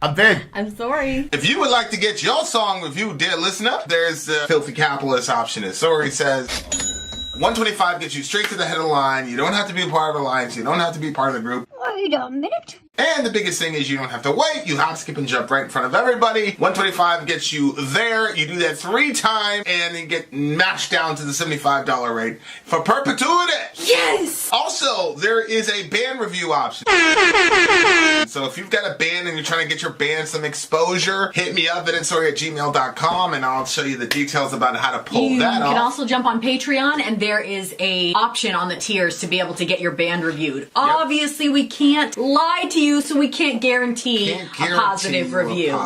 I'm Vin. I'm Sori. If you would like to get your song reviewed, dear listener, there's a filthy capitalist option. As Sori says, 125 gets you straight to the head of the line. You don't have to be a part of the alliance. You don't have to be part of the group. Wait a minute. And the biggest thing is you don't have to wait. You hop, skip, and jump right in front of everybody. 125 gets you there. You do that 3 times, and then get mashed down to the $75 rate for perpetuity. Yes! Also, there is a band review option. So if you've got a band and you're trying to get your band some exposure, hit me up at vinsori@gmail.com, and I'll show you the details about how to pull that off. You can also jump on Patreon, and there is a option on the tiers to be able to get your band reviewed. Obviously, we can't lie to you, so we can't guarantee a positive review.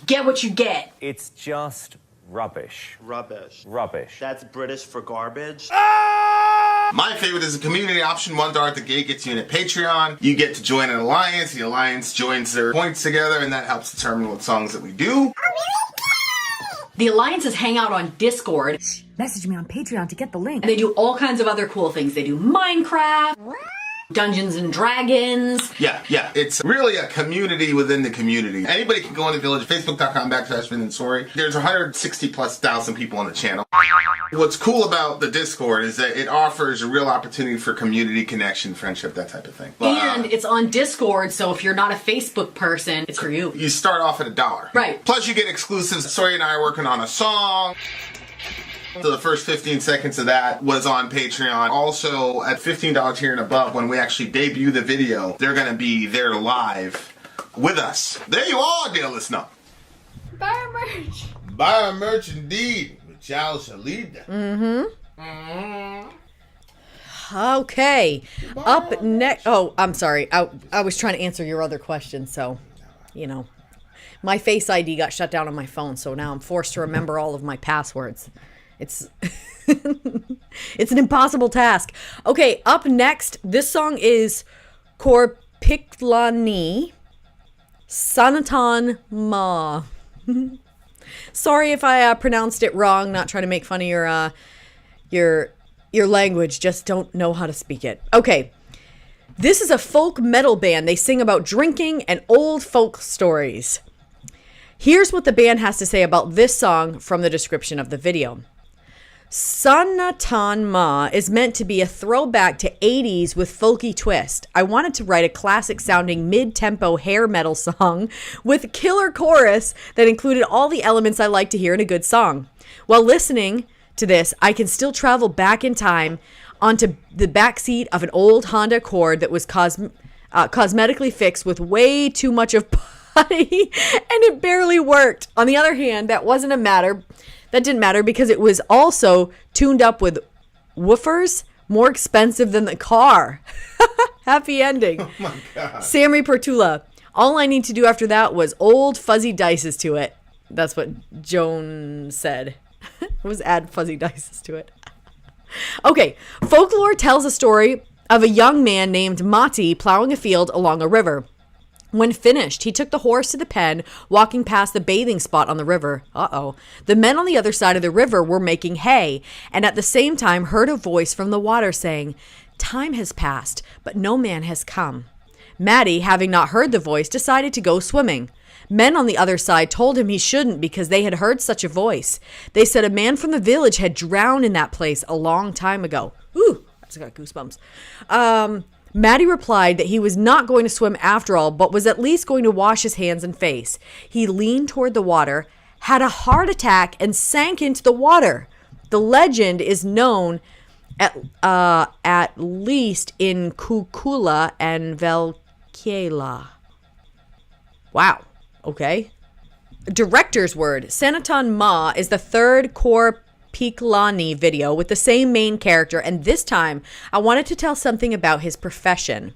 Get what you get. It's just rubbish. Rubbish. Rubbish. That's British for garbage. My favorite is a community option. $1 at the gate gets you in at Patreon. You get to join an alliance. The alliance joins their points together, and that helps determine what songs that we do. The alliances hang out on Discord. Message me on Patreon to get the link. And they do all kinds of other cool things. They do Minecraft, Dungeons and Dragons. Yeah. It's really a community within the community. Anybody can go on the village, facebook.com/Vin and Sori. There's 160,000+ people on the channel. What's cool about the Discord is that it offers a real opportunity for community connection, friendship, that type of thing. And it's on Discord, so if you're not a Facebook person, it's for you. You start off at $1. Right. Plus you get exclusives. Sori and I are working on a song. So the first 15 seconds of that was on Patreon. Also, at $15 here and above, when we actually debut the video, they're going to be there live with us. There you are, dear listener. Buy our merch. Buy our merch indeed. Ciao, Shalida. Okay. Up next. Oh, I'm sorry. I was trying to answer your other question, so, you know. My Face ID got shut down on my phone, so now I'm forced to remember all of my passwords. It's it's an impossible task. Okay, up next, this song is Korpiklaani, Sanaton Ma. Sorry if I pronounced it wrong. Not trying to make fun of your language. Just don't know how to speak it. Okay, this is a folk metal band. They sing about drinking and old folk stories. Here's what the band has to say about this song from the description of the video. Sanaton Ma is meant to be a throwback to 80s with folky twist. I wanted to write a classic sounding mid-tempo hair metal song with a killer chorus that included all the elements I like to hear in a good song. While listening to this, I can still travel back in time onto the backseat of an old Honda Accord that was cosmetically fixed with way too much of putty, and it barely worked. On the other hand, that didn't matter because it was also tuned up with woofers more expensive than the car. Happy ending. Oh my God. Sammy Pertula. All I need to do after that was old fuzzy dices to it. That's what Joan said. It was add fuzzy dices to it. Okay. Folklore tells a story of a young man named Mati plowing a field along a river. When finished, he took the horse to the pen, walking past the bathing spot on the river. The men on the other side of the river were making hay, and at the same time heard a voice from the water saying, "Time has passed, but no man has come." Matty, having not heard the voice, decided to go swimming. Men on the other side told him he shouldn't because they had heard such a voice. They said a man from the village had drowned in that place a long time ago. Ooh, I just got goosebumps. Matty replied that he was not going to swim after all, but was at least going to wash his hands and face. He leaned toward the water, had a heart attack, and sank into the water. The legend is known at least in Kukula and Velkela. Wow. Okay. Director's word. Sanaton Ma is the third Korpiklaani video with the same main character, and this time I wanted to tell something about his profession.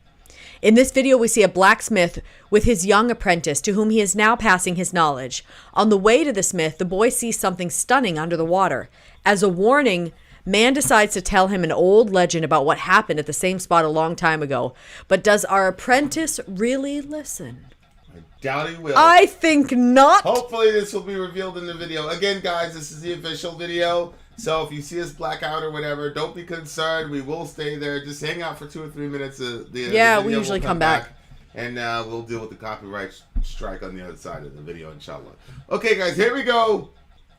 In this video, we see a blacksmith with his young apprentice to whom he is now passing his knowledge. On the way to the smith, the boy sees something stunning under the water. As a warning, man decides to tell him an old legend about what happened at the same spot a long time ago. But does our apprentice really listen? I doubt he will. I think not. Hopefully this will be revealed in the video. Again, guys, this is the official video. So if you see us black out or whatever, don't be concerned. We will stay there. Just hang out for 2 or 3 minutes. The we video usually will come back. And we'll deal with the copyright strike on the other side of the video, inshallah. Okay, guys, here we go.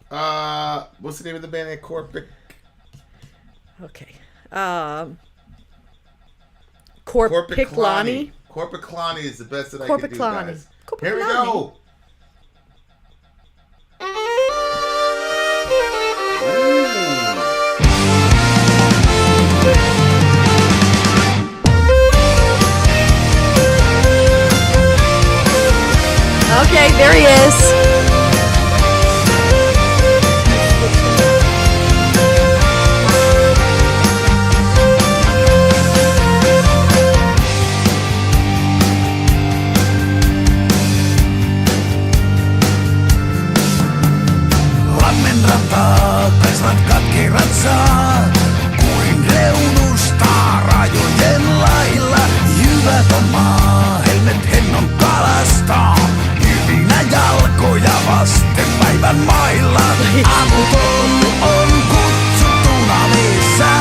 What's the name of the band? Okay. Korpiklaani. Korpiklaani is the best that I can do, guys. Here we Korpiklaani. go. Okay, there he is. Kuin reunusta rajojen lailla, jyvät on maa, helmet hennon kalasta. Hyvinä jalkoja vasten päivän mailla, avuton on kutsuttuna missä.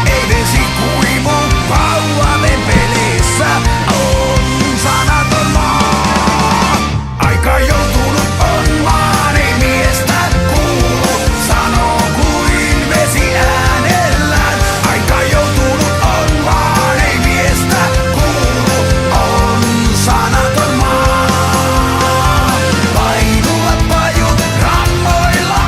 Ei vesi kuivu pauhaven pelissä, on sanaton maa. Aika joutunut on vaan, ei miestä kuulu, sanoo kuin vesi äänellään. Aika joutunut on vaan, ei miestä kuulu, on sanaton maa. Painuvat pajut rammoilla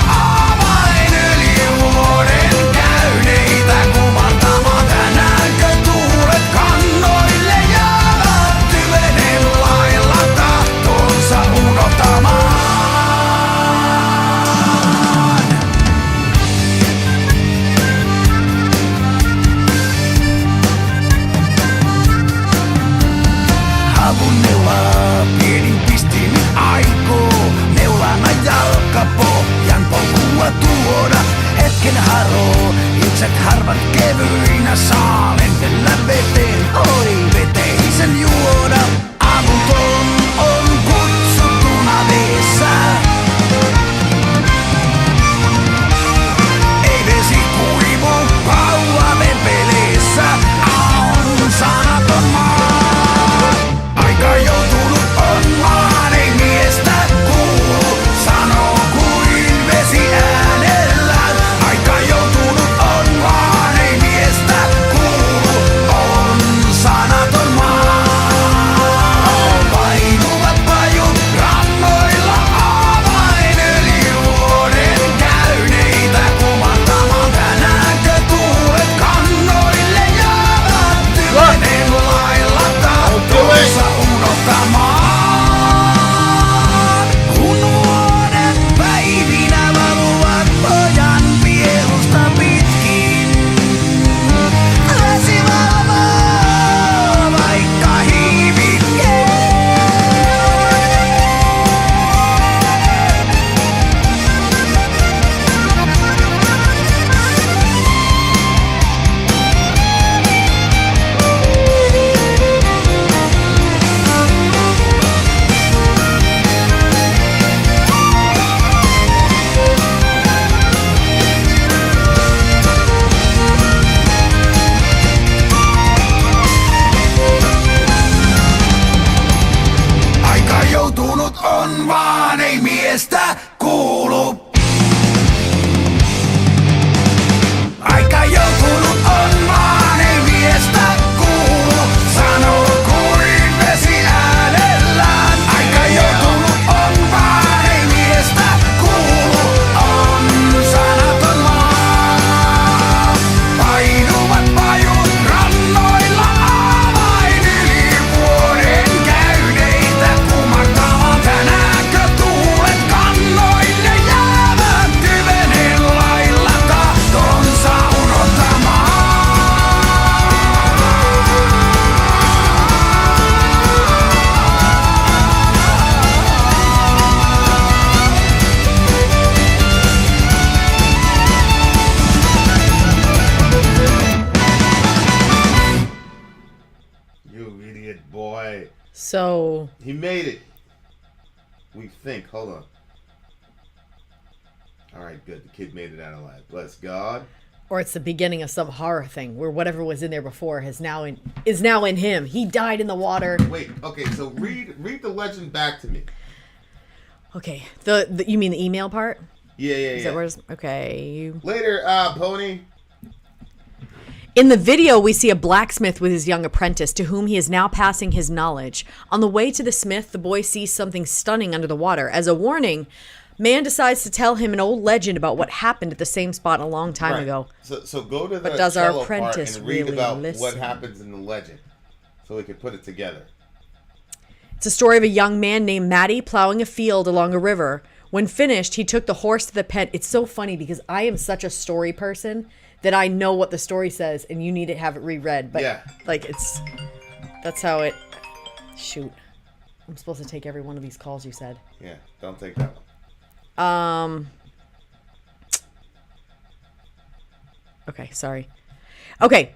avainöljyvuoden käyneitä kumartamaan. Tänäänkö tuulet kannoille jäävät tyvenen lailla tahtonsa unohtamaan? Havun neulaa pienin pistin aikoo, neulana jalkapohjan polkua tuoda. Hetken haroo, itset harvat kevyinä saa lentellä veteen, oi veteisen juoda. Avuton on kutsuttuna veessä. Ei vesi kuivu pauhaven pelissä, on sanaton maa. Aika joutunut on vaan, ei miestä kuulu, sanoo kuin vesi äänellään. Aika joutunut on vaan, ei miestä kuulu, on sanaton maa. Painuvat pajut rammoilla avainöljyvuoden käyneitä kumartamaan. Tänäänkö tuulet kannoille jäävät tyvenen lailla tahtonsa unohtamaan? Kun vuoden päivinä valuvat pojan pielusta pitkin, vesi valvoo vaikka hiivikkeen. Aika joutunut on vaan, ei miestä kuulu. Aika joutunut on vaan, ei miestä kuulu, sanoo kuin vesi äänellään. Aika joutunut on vaan, ei miestä kuulu, on sanaton maa. Painuvat pajut rannoilla avainöljyvuoden käyneitä kumartamaan. Tänäänkö tuulet kannoille jäävät tyvenen lailla tahtonsa unohtamaan? You idiot boy. So, He made it. We think. Hold on. All right, good. The kid made it out alive. Bless God. Or it's the beginning of some horror thing where whatever was in there before is now in him. He died in the water. Wait, okay, so read the legend back to me. Okay, the you mean the email part? Yeah. Is that where okay. Later, Pony. In the video, we see a blacksmith with his young apprentice, to whom he is now passing his knowledge. On the way to the smith, the boy sees something stunning under the water. As a warning, man decides to tell him an old legend about what happened at the same spot a long time ago. So go to the But does our cello part apprentice and read really about listen? what happens in the legend, so we can put it together. It's a story of a young man named Matty plowing a field along a river. When finished, he took the horse to the pen. It's so funny because I am such a story person that I know what the story says, and you need to have it reread. But Yeah. like that's how it. Shoot, I'm supposed to take every one of these calls you said. Yeah, don't take that one. Okay, sorry. Okay.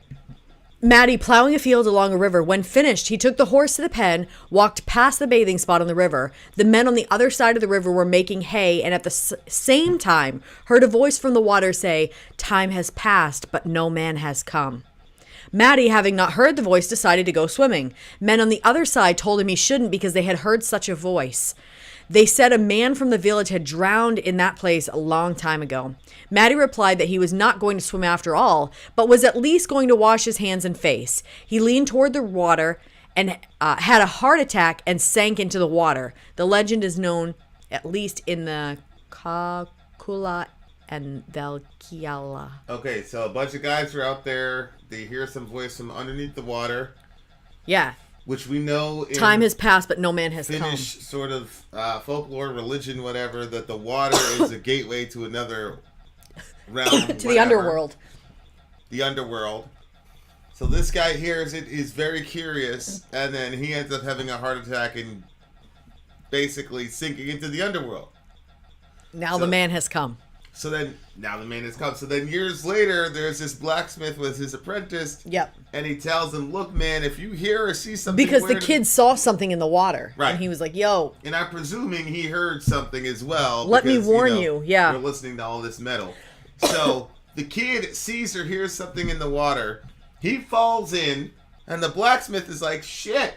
Matty plowing a field along a river. When finished, he took the horse to the pen, walked past the bathing spot on the river. The men on the other side of the river were making hay, and at the same time heard a voice from the water say, "Time has passed, but no man has come." Matty, having not heard the voice, decided to go swimming. Men on the other side told him he shouldn't because they had heard such a voice. They said a man from the village had drowned in that place a long time ago. Matty replied that he was not going to swim after all, but was at least going to wash his hands and face. He leaned toward the water and had a heart attack and sank into the water. The legend is known at least in the Kakula and Valkiala. Okay, so a bunch of guys are out there. They hear some voice from underneath the water, Yeah. which we know in Time has passed, but no man has come. Finnish sort of folklore, religion, whatever, that the water is a gateway to another realm. To the underworld. The underworld. So this guy hears it, is very curious, and then he ends up having a heart attack and basically sinking into the underworld. Now the man has come. So then, now the man has come. So then years later, there's this blacksmith with his apprentice. Yep. And he tells him, look, man, if you hear or see something Because the weird, kid saw something in the water. Right. And he was like, yo. And I'm presuming he heard something as well. Let me warn you. you, yeah. We're listening to all this metal. So the kid sees or hears something in the water. He falls in, and the blacksmith is like, shit.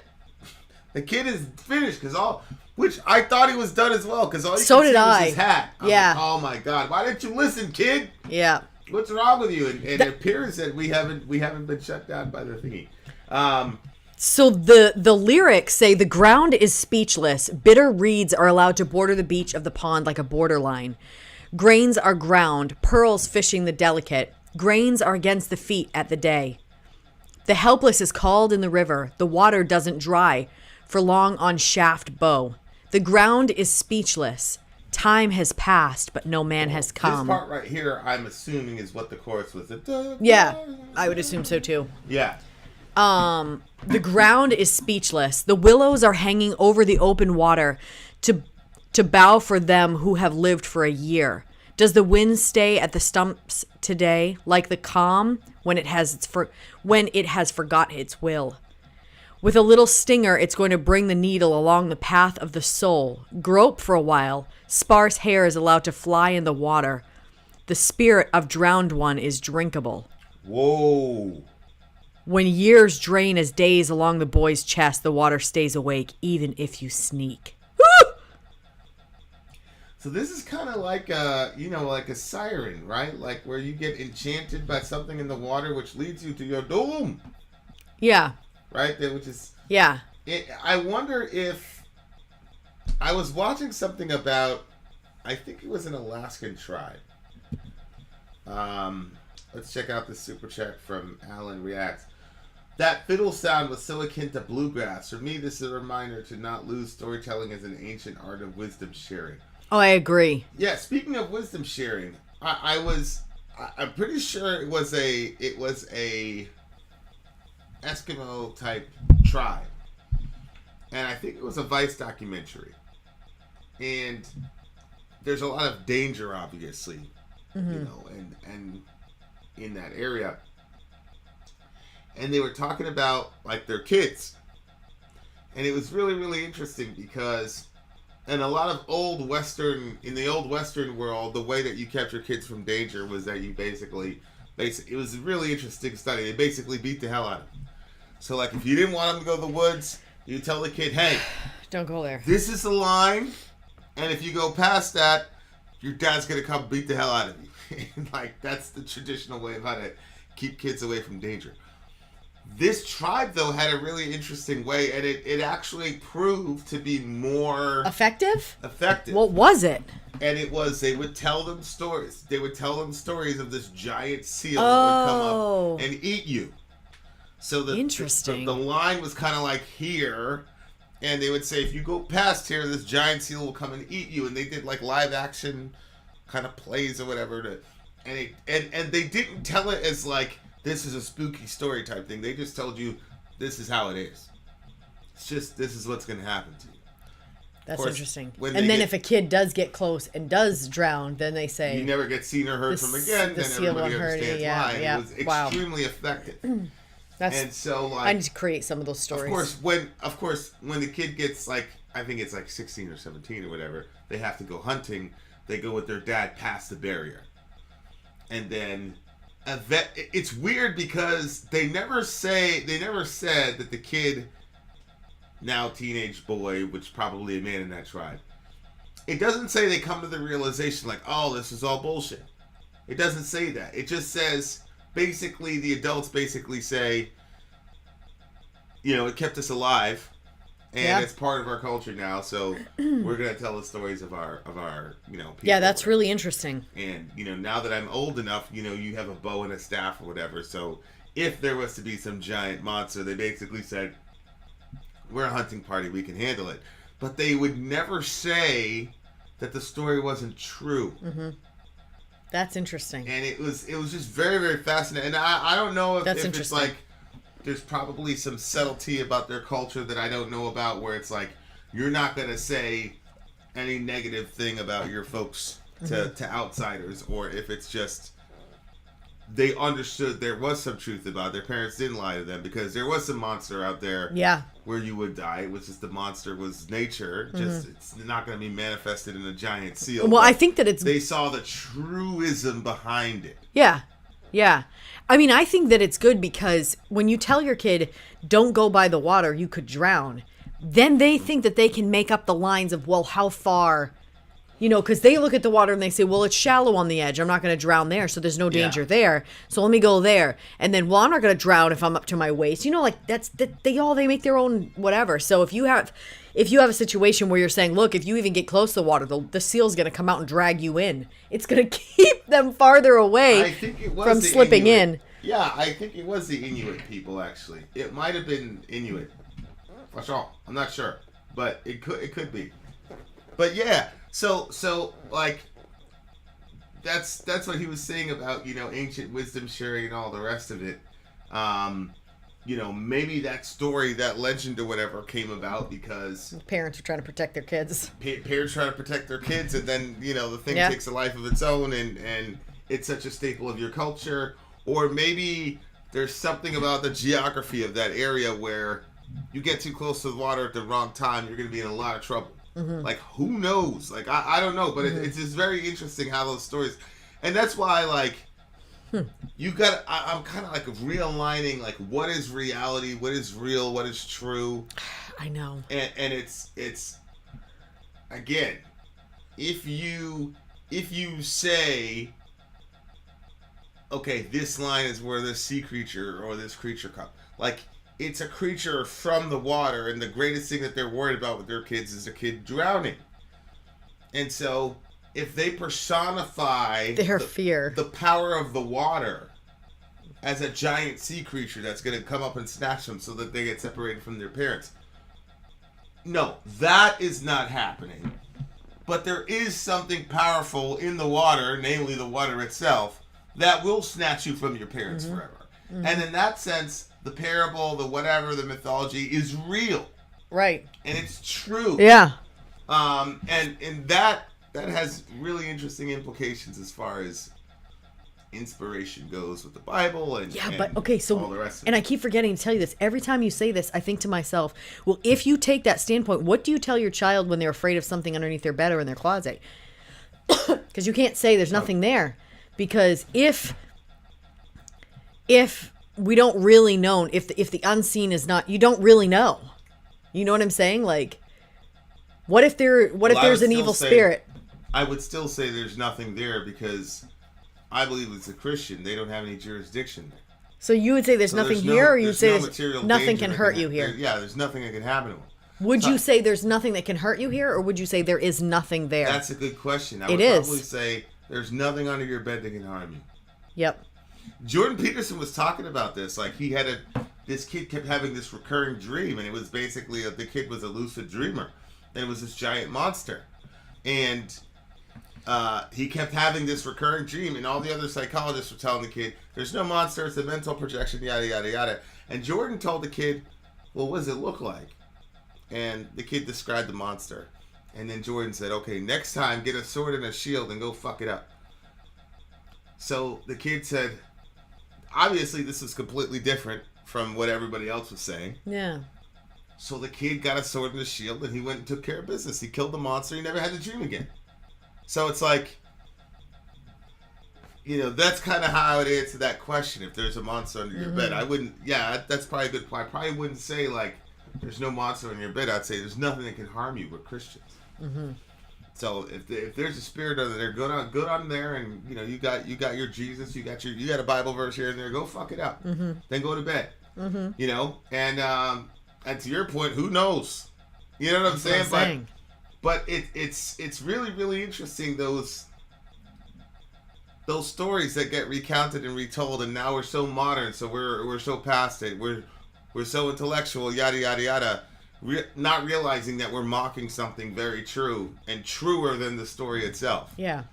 The kid is finished which I thought he was done as well, because all you So could did see was I. his hat. I'm Yeah. like, oh my god, why didn't you listen, kid? Yeah. What's wrong with you? And it appears that we haven't been shut down by the thingy. So the lyrics say the ground is speechless. Bitter reeds are allowed to border the beach of the pond like a borderline. Grains are ground, pearls fishing the delicate. Grains are against the feet at the day. The helpless is called in the river. The water doesn't dry for long on shaft bow. The ground is speechless. Time has passed, but no man has come. This part right here, I'm assuming, is what the chorus was. Yeah, I would assume so too. Yeah. The ground is speechless. The willows are hanging over the open water to bow for them who have lived for a year. Does the wind stay at the stumps today, like the calm when it has forgot its will? With a little stinger, it's going to bring the needle along the path of the soul. Grope for a while. Sparse hair is allowed to fly in the water. The spirit of drowned one is drinkable. Whoa. When years drain as days along the boy's chest, the water stays awake, even if you sneak. Woo! So this is kind of like like a siren, right? Like where you get enchanted by something in the water, which leads you to your doom. Yeah. Right? Which is... Yeah. I wonder if... I was watching something about... I think it was an Alaskan tribe. Let's check out this super chat from Alan Reacts. That fiddle sound was so akin to bluegrass. For me, this is a reminder to not lose storytelling as an ancient art of wisdom sharing. Oh, I agree. Yeah, speaking of wisdom sharing, I'm pretty sure it was a Eskimo type tribe, and I think it was a Vice documentary. And there's a lot of danger, obviously, and in that area. And they were talking about like their kids, and it was really, really interesting because in a lot of in the old Western world, the way that you kept your kids from danger was that you basically It was a really interesting study. They basically beat the hell out of him. So, like, if you didn't want him to go to the woods, you tell the kid, hey, Don't go there. this is the line, and if you go past that, your dad's going to come beat the hell out of you. Like, that's the traditional way of how to keep kids away from danger. This tribe, though, had a really interesting way, and it actually proved to be more Effective? effective. What was it? And it was, they would tell them stories. They would tell them stories of this giant seal that would come up and eat you. So Interesting. the line was kind of like here, and they would say, if you go past here, this giant seal will come and eat you. And they did like live action kind of plays or whatever. And they didn't tell it as like, this is a spooky story type thing. They just told you, this is how it is. It's just, this is what's going to happen to you. That's course, interesting. when And they then get- if a kid does get close and does drown, then they say You never get seen or heard from again, the then seal everybody won't hurt you. understands Yeah, why. And yeah. it was Wow. extremely effective. that's. And so, like, I need to create some of those stories. Of course, when the kid gets like, I think it's like 16 or 17 or whatever, they have to go hunting. They go with their dad past the barrier, and then it's weird because they never said that the kid, now teenage boy, which probably a man in that tribe, it doesn't say they come to the realization like, oh, this is all bullshit. It doesn't say that. It just says, basically, the adults basically say, you know, it kept us alive, and it's part of our culture now. So we're gonna tell the stories of our you know. People. Yeah, that's really interesting. And you know, now that I'm old enough, you know, you have a bow and a staff or whatever. So if there was to be some giant monster, they basically said, we're a hunting party, we can handle it. But they would never say that the story wasn't true. Mm-hmm. That's interesting. And it was just very, very fascinating. And I don't know if it's interesting. like, there's probably some subtlety about their culture that I don't know about, where it's like, you're not going to say any negative thing about your folks to outsiders, or if it's just they understood there was some truth about it. Their parents didn't lie to them, because there was some monster out there where you would die. It was just the monster was nature. Just it's not going to be manifested in a giant seal. Well, I think that they saw the truism behind it. Yeah. Yeah. I mean, I think that it's good because when you tell your kid, don't go by the water, you could drown, then they think that they can make up the lines of, well, how far, you know, because they look at the water and they say, well, it's shallow on the edge. I'm not going to drown there, so there's no danger there. So let me go there. And then, well, I'm not going to drown if I'm up to my waist. You know, like they make their own whatever. So if you have a situation where you're saying, look, if you even get close to the water, the seal's going to come out and drag you in. It's going to keep them farther away from slipping in. Yeah, I think it was the Inuit people, actually. It might have been Inuit. For sure. I'm not sure. But it could be. But yeah, so like, that's what he was saying about, you know, ancient wisdom sharing and all the rest of it. You know, maybe that story, that legend or whatever came about because Parents are trying to protect their kids. parents trying to protect their kids, and then, you know, the thing takes a life of its own, and it's such a staple of your culture. Or maybe there's something about the geography of that area where you get too close to the water at the wrong time, you're going to be in a lot of trouble. Like, who knows? Like, I don't know, but it's just very interesting how those stories, and that's why, like, I'm kind of like realigning, like, what is reality, what is real, what is true. I know. And it's again, if you say, okay, this line is where this sea creature or this creature comes, like, it's a creature from the water, and the greatest thing that they're worried about with their kids is a kid drowning. And so if they personify their fear, the power of the water, as a giant sea creature that's going to come up and snatch them so that they get separated from their parents. No, that is not happening. But there is something powerful in the water, namely the water itself, that will snatch you from your parents forever. And in that sense, the parable, the whatever, the mythology is real. Right. And it's true. Yeah. And that has really interesting implications as far as inspiration goes with the Bible and but okay, so all the rest of and it. I keep forgetting to tell you this. Every time you say this, I think to myself, well, if you take that standpoint, what do you tell your child when they're afraid of something underneath their bed or in their closet? Because you can't say there's nothing there. Because if if we don't really know, if the unseen is not, you don't really know. You know what I'm saying? Like, what if there's an evil spirit? I would still say there's nothing there because I believe as a Christian, they don't have any jurisdiction there. So you would say there's nothing here, or you'd say there's nothing can hurt you here? Yeah, there's nothing that can happen to them. Would you say there's nothing that can hurt you here, or would you say there is nothing there? That's a good question. I would probably say there's nothing under your bed that can harm you. Yep. Jordan Peterson was talking about this. Like, this kid kept having this recurring dream, and it was basically the kid was a lucid dreamer, and it was this giant monster, and he kept having this recurring dream, and all the other psychologists were telling the kid, "There's no monster; it's a mental projection." Yada yada yada. And Jordan told the kid, "Well, what does it look like?" And the kid described the monster, and then Jordan said, "Okay, next time, get a sword and a shield and go fuck it up." So the kid said, obviously this is completely different from what everybody else was saying. Yeah. So the kid got a sword and a shield, and he went and took care of business. He killed the monster. He never had the dream again. So it's like, that's kind of how I would answer that question. If there's a monster under your bed, I wouldn't. Yeah, that's probably a good point. I probably wouldn't say like there's no monster under your bed. I'd say there's nothing that can harm you. We're Christians. Mm-hmm. So if there's a spirit under there, go on there, and you got your Jesus, you got a Bible verse here and there. Go fuck it up. Mm-hmm. Then go to bed. Mm-hmm. And to your point, who knows? You know what I'm saying? But it's really, really interesting, those stories that get recounted and retold, and now we're so modern, so we're so past it. We're so intellectual, yada yada yada, not realizing that we're mocking something very true and truer than the story itself. Yeah.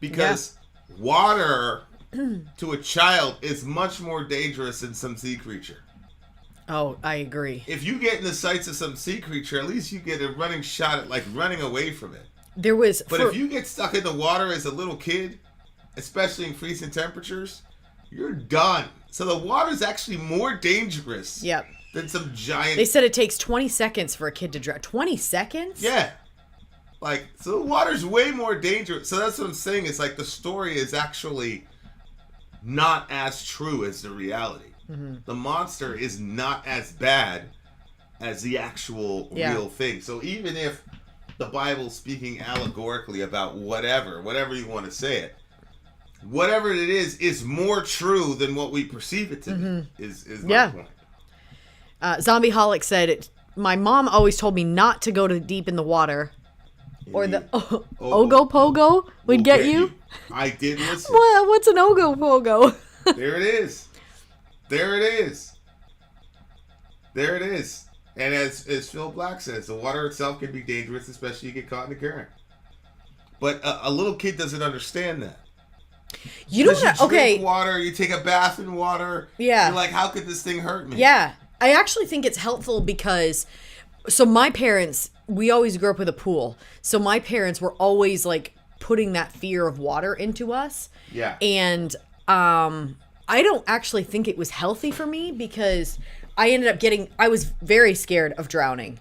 Because water to a child is much more dangerous than some sea creature. Oh, I agree. If you get in the sights of some sea creature, at least you get a running shot at like running away from it. But if you get stuck in the water as a little kid, especially in freezing temperatures, you're done. So the water is actually more dangerous than some giant... They said it takes 20 seconds for a kid to drown. 20 seconds? Yeah. So the water's way more dangerous. So that's what I'm saying. It's like the story is actually not as true as the reality. Mm-hmm. The monster is not as bad as the actual real thing. So even if the Bible's speaking allegorically about whatever you want to say it, whatever it is more true than what we perceive it to be, is my point. Zombie Holic said, my mom always told me not to go too deep in the water, or the Ogo Pogo would get you. I did listen. What's an Ogo Pogo? There it is. There it is. There it is. And as Phil Black says, the water itself can be dangerous, especially if you get caught in the current. But a little kid doesn't understand that. You don't know. Okay. Drink water, you take a bath in water. Yeah. You're like, how could this thing hurt me? Yeah. I actually think it's helpful because, so my parents, we always grew up with a pool. So my parents were always like putting that fear of water into us. Yeah. And, I don't actually think it was healthy for me because I was very scared of drowning.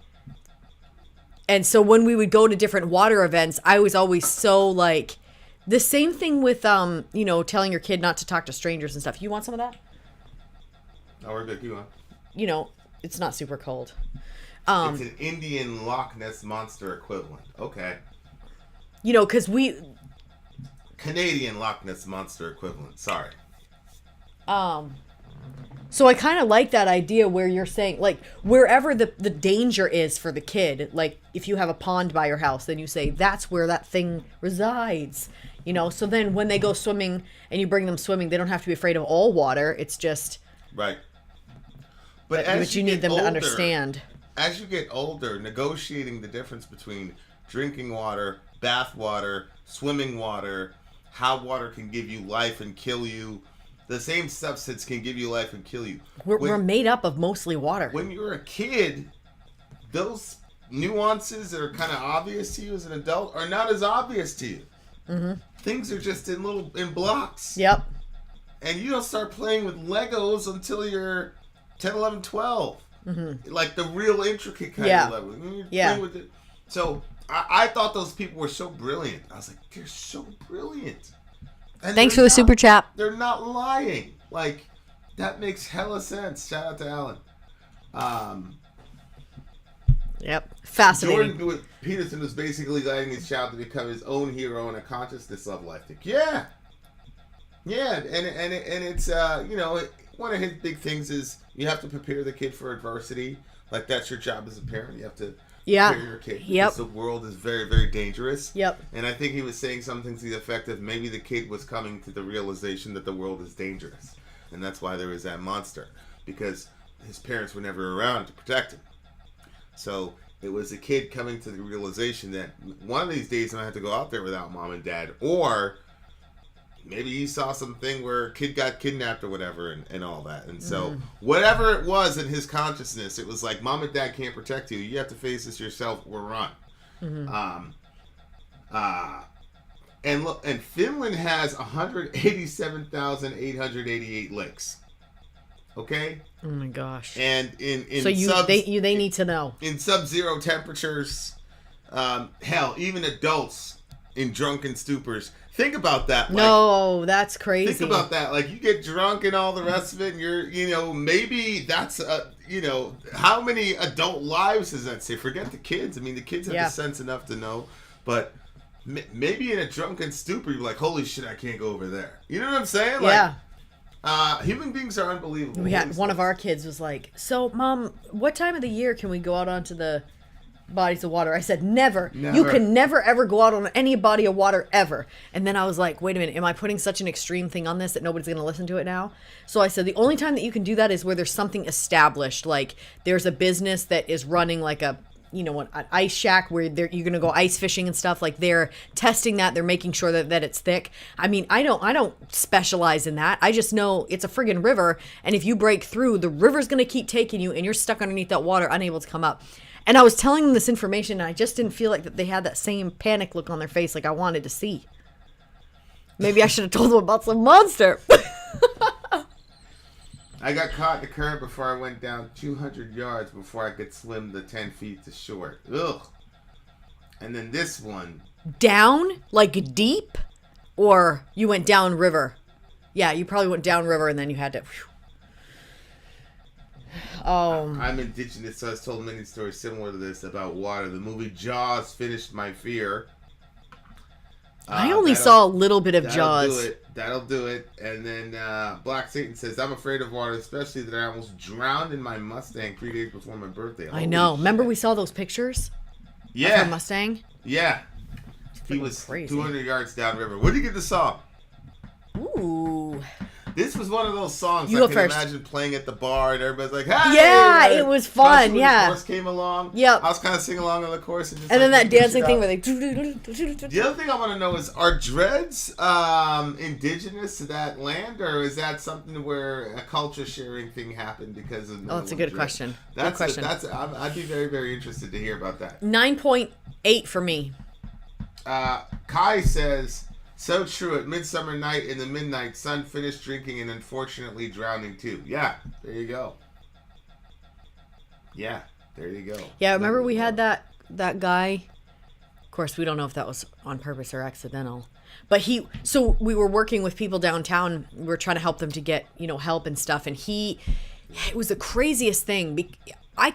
And so when we would go to different water events, I was always so like, the same thing with, telling your kid not to talk to strangers and stuff. You want some of that? Oh, we're good. You want? It's not super cold. It's an Indian Loch Ness Monster equivalent. Okay. Because Canadian Loch Ness Monster equivalent. Sorry. So I kind of like that idea where you're saying, like, wherever the danger is for the kid, like, if you have a pond by your house, then you say, that's where that thing resides, so then when they go swimming and you bring them swimming, they don't have to be afraid of all water. It's just... Right. But you need them to understand. As you get older, negotiating the difference between drinking water, bath water, swimming water, how water can give you life and kill you. The same substance can give you life and kill you. We're made up of mostly water. When you're a kid, those nuances that are kind of obvious to you as an adult are not as obvious to you. Mm-hmm. Things are just in blocks. Yep. And you don't start playing with Legos until you're 10, 11, 12. Mm-hmm. Like the real intricate kind of level. With it. So I thought those people were so brilliant. I was like, they're so brilliant. And thanks for the super chat. They're not lying. Like, That makes hella sense. Shout out to Alan. Yep. Fascinating. Jordan Peterson was basically guiding his child to become his own hero in a consciousness level, I think. Yeah. Yeah, and it's, one of his big things is you have to prepare the kid for adversity. Like, that's your job as a parent. You have to prepare your kid. Because the world is very, very dangerous. Yep. And I think he was saying something to the effect of maybe the kid was coming to the realization that the world is dangerous. And that's why there was that monster. Because his parents were never around to protect him. So it was a kid coming to the realization that one of these days I'm going to have to go out there without mom and dad. Or maybe he saw something where a kid got kidnapped or whatever and all that. And so whatever it was in his consciousness, it was like, mom and dad can't protect you. You have to face this yourself or run. And look, and Finland has 187,888 lakes. Okay? Oh my gosh. And in so they need to know. In sub-zero temperatures, hell, even adults in drunken stupors. Think about that. No, that's crazy. Think about that. Like, you get drunk and all the rest of it, and you're, maybe that's, how many adult lives does that say? Forget the kids. I mean, the kids have the sense enough to know, but maybe in a drunken stupor, you're like, holy shit, I can't go over there. You know what I'm saying? Like, human beings are unbelievable. We had one of our kids was like, so mom, what time of the year can we go out onto the bodies of water? I said, never. You can never ever go out on any body of water ever. And then I was like, wait a minute, am I putting such an extreme thing on this that nobody's going to listen to it now? So I said, the only time that you can do that is where there's something established, like there's a business that is running like an ice shack where you're going to go ice fishing and stuff. Like, they're testing that, they're making sure that it's thick. I mean, I don't specialize in that. I just know it's a friggin' river, and if you break through, the river's going to keep taking you, and you're stuck underneath that water, unable to come up. And I was telling them this information, and I just didn't feel like that they had that same panic look on their face like I wanted to see. Maybe I should have told them about some monster. I got caught in the current before I went down 200 yards before I could swim the 10 feet to shore. Ugh. And then this one. Down? Like deep? Or you went down river? Yeah, you probably went down river and then you had to... I'm indigenous, so I was told many stories similar to this about water. The movie Jaws finished my fear. I only saw a little bit of Jaws. That'll do it. And then Black Satan says, I'm afraid of water, especially that I almost drowned in my Mustang 3 days before my birthday. I know. Remember we saw those pictures? Yeah. Of her Mustang? Yeah. He was crazy. 200 yards downriver. Where did you get the song? Ooh. This was one of those songs you I can imagine playing at the bar and everybody's like, hey! Yeah, it was fun, when yeah. the chorus came along. Yep. I was kind of singing along on the chorus. And then that dancing thing where they... The other thing I want to know is, are dreads indigenous to that land, or is that something where a culture sharing thing happened because of... Oh, that's a good question. I'd be very, very interested to hear about that. 9.8 for me. Kai says... So true. At Midsummer Night in the Midnight, son finished drinking and unfortunately drowning too. Yeah, there you go. Yeah, there you go. Yeah, remember we had that guy. Of course, we don't know if that was on purpose or accidental. But so we were working with people downtown. We were trying to help them to get, help and stuff. And it was the craziest thing. I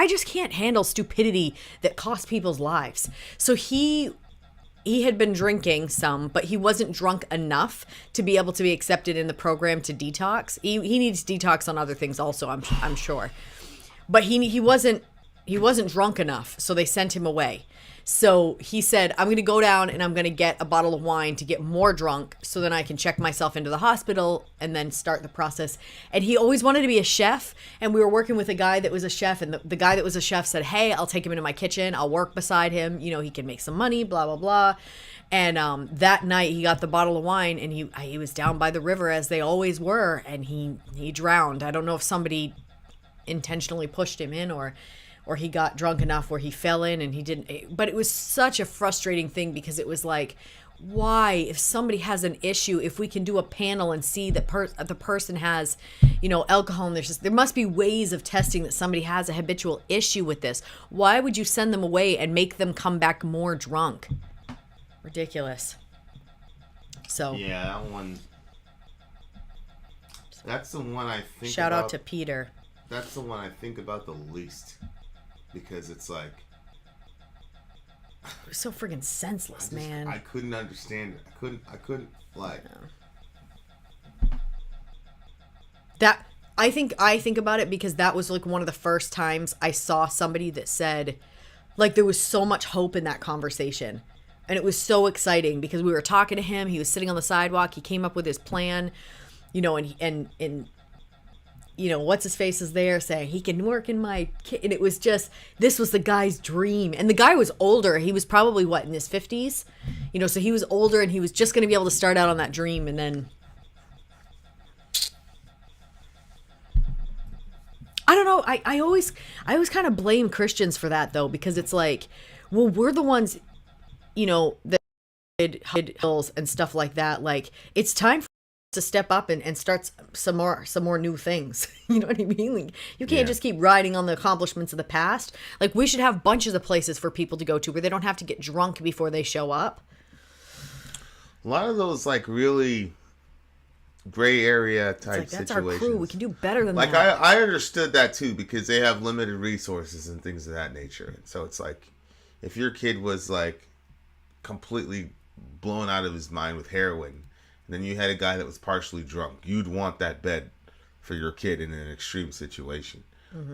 just can't handle stupidity that costs people's lives. So he had been drinking some, but he wasn't drunk enough to be able to be accepted in the program to detox. He needs detox on other things also, I'm sure. But he wasn't drunk enough, so they sent him away. So he said, I'm going to go down and I'm going to get a bottle of wine to get more drunk so then I can check myself into the hospital and then start the process. And he always wanted to be a chef. And we were working with a guy that was a chef. And the guy that was a chef said, hey, I'll take him into my kitchen. I'll work beside him. He can make some money, blah, blah, blah. And that night he got the bottle of wine and he was down by the river as they always were. And he drowned. I don't know if somebody intentionally pushed him in or he got drunk enough where he fell in and he didn't. But it was such a frustrating thing because it was like, why, if somebody has an issue, if we can do a panel and see that the person has, alcohol, and there must be ways of testing that somebody has a habitual issue with this. Why would you send them away and make them come back more drunk? Ridiculous. So yeah, that one. That's the one I think Shout about. out to Peter. That's the one I think about the least. Because it's like... It was so friggin' senseless, man. I couldn't understand it. I couldn't like... That I think about it because that was like one of the first times I saw somebody that said, like, there was so much hope in that conversation. And it was so exciting because we were talking to him. He was sitting on the sidewalk. He came up with his plan, you know, and you know, what's his face is there saying he can work in my kit. And it was just, this was the guy's dream. And the guy was older. He was probably what, in his 50s, you know, so he was older and he was just going to be able to start out on that dream. And then I don't know. I always kind of blame Christians for that though, because it's like, well, we're the ones, you know, that did hills and stuff like that. Like, it's time for us to step up and start some more new things. You know what I mean? Like, you can't just keep riding on the accomplishments of the past. Like, we should have bunches of places for people to go to where they don't have to get drunk before they show up. A lot of those like really gray area type It's like, that's situations. our crew. We can do better than like that. I understood that too because they have limited resources and things of that nature. So it's like if your kid was like completely blown out of his mind with heroin, and then you had a guy that was partially drunk, you'd want that bed for your kid in an extreme situation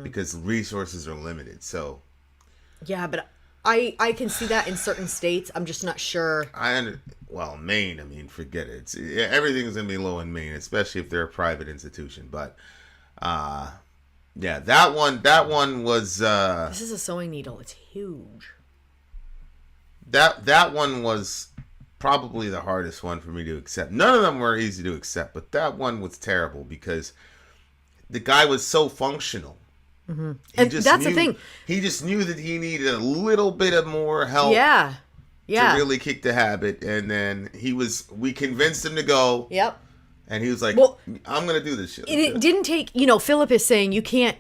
because resources are limited. So Yeah, but I can see that in certain states. I'm just not sure. Well, Maine, I mean, forget it. Everything's going to be low in Maine, especially if they're a private institution. But, yeah, that one was... This is a sewing needle. It's huge. That one was probably the hardest one for me to accept. None of them were easy to accept, but that one was terrible because the guy was so functional. Mm-hmm. And that's the thing. He just knew that he needed a little bit of more help. Yeah. To really kick the habit, and then we convinced him to go. Yep. And he was like, well, I'm going to do this shit. It didn't take, you know, Philip is saying you can't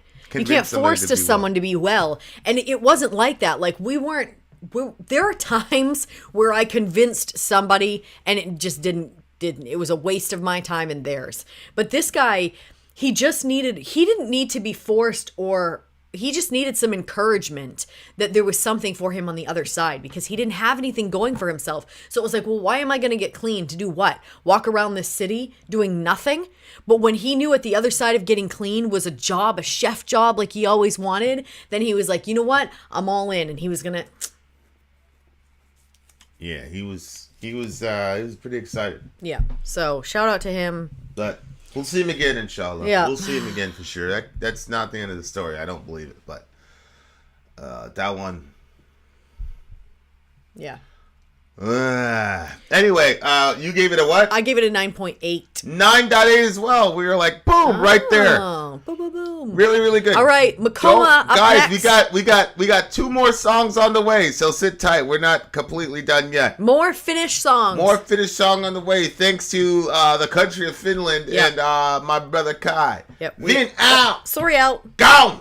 force someone to be well. And it wasn't like that. Like, there are times where I convinced somebody and it just didn't, it was a waste of my time and theirs. But this guy, he didn't need to be forced, or he just needed some encouragement that there was something for him on the other side because he didn't have anything going for himself. So it was like, well, why am I going to get clean? To do what? Walk around this city doing nothing? But when he knew at the other side of getting clean was a job, a chef job like he always wanted, then he was like, you know what? I'm all in. And he was going to... Yeah, he was pretty excited. Yeah. So shout out to him. But we'll see him again, inshallah. Yeah. We'll see him again for sure. That's not the end of the story. I don't believe it, but that one. Yeah. Anyway, you gave it a what? I gave it a 9.8. 9.8 as well. We were like, boom, right there. Boom, boom, boom. Really, really good. All right, Makoma up guys, next. we got 2 more songs on the way, so sit tight. We're not completely done yet. More Finnish songs. More Finnish song on the way, thanks to the country of Finland and my brother Kai. Yep. Vin out. Sorry out. Gone.